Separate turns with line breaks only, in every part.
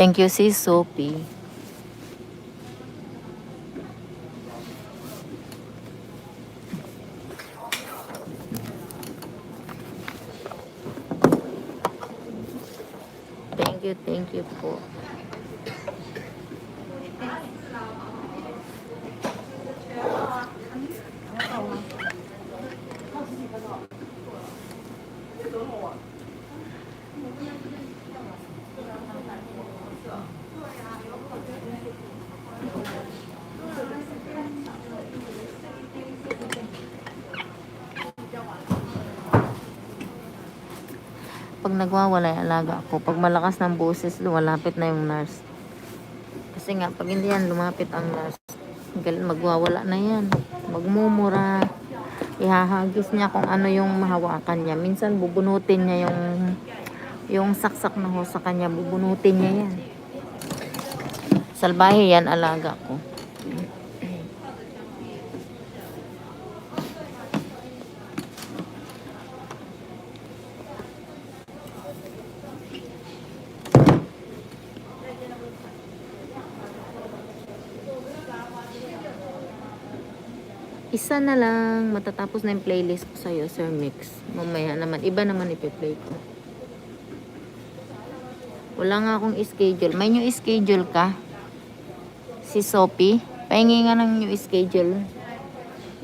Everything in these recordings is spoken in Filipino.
Thank you, sis Sophie. Thank you po. Pag nagwawala yung alaga ako, pag malakas ng boses, lumalapit na yung nurse. Kasi nga, pag hindi yan lumapit ang nurse, magwawala na yan. Magmumura. Ihahagis niya kung ano yung mahawakan niya. Minsan, bubunutin niya yung saksak na ho sa kanya. Bubunutin niya yan. Salbahe yan, alaga ko. Isa na lang, matatapos na yung playlist ko sa'yo, Sir Mix. Mamaya naman, iba naman ipi-play ko. Wala nga akong schedule. May new schedule ka? Si Sophie? Pahingi nga ng new schedule.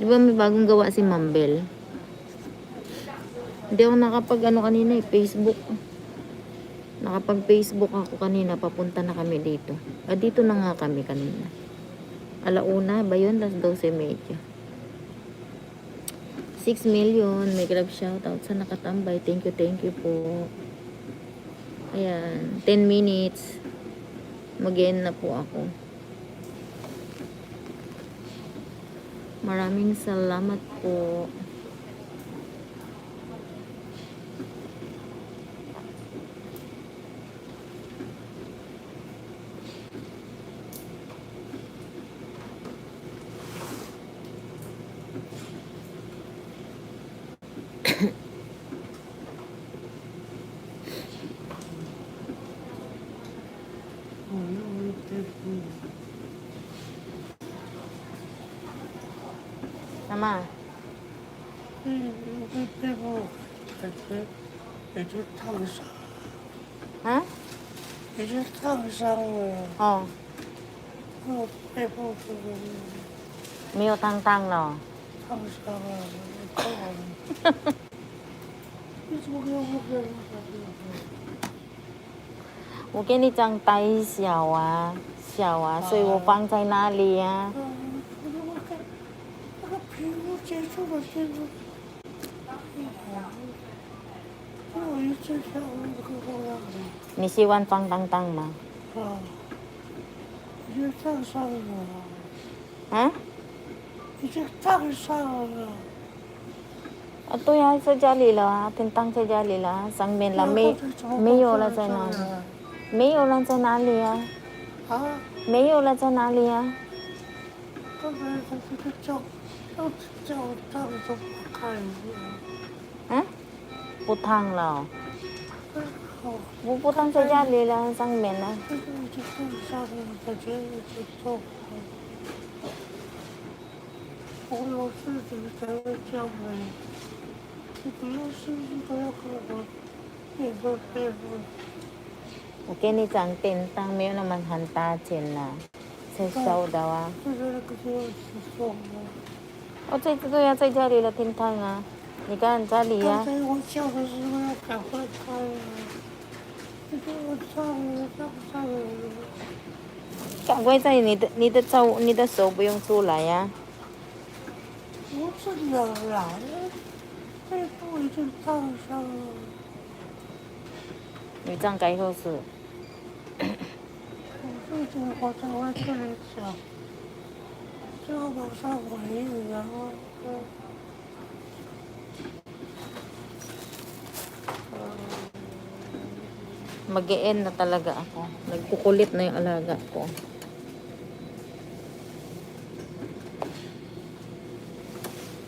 Di ba may bagong gawa si Mambel? Hindi ako kanina Facebook. Nakapag-Facebook ako kanina, papunta na kami dito. Dito na nga kami kanina. 1:00 ba yun? 12:30. 6 million. May grab shoutout sa nakatambay. Thank you po. Ayan. 10 minutes. Mag-end na po ako. Maraming salamat po. Nama. Hả? Miêu tăng tăng rồi.我给你张呆小啊，所以我放在那里啊。你喜欢放当当吗？啊？对啊，在家里了啊，天当在家里了啊，上面了没有了，在哪里？没有了，在哪里啊？没有了，在哪里啊？嗯？不烫了。不烫在家里了，上面了。我给你讲便当，没有那么很大钱啦，才收到啊。我这次都要在家里了，天烫啊！你看家里呀。我叫的时候要赶快开啊！赶快在你的手不用出来呀。我这哪来了？这不已经烫伤了。你这样改后是？我最近我在外这里讲，就马上回你，然后mag-e-end na talaga ako. Nagkukulit na yung alaga ko.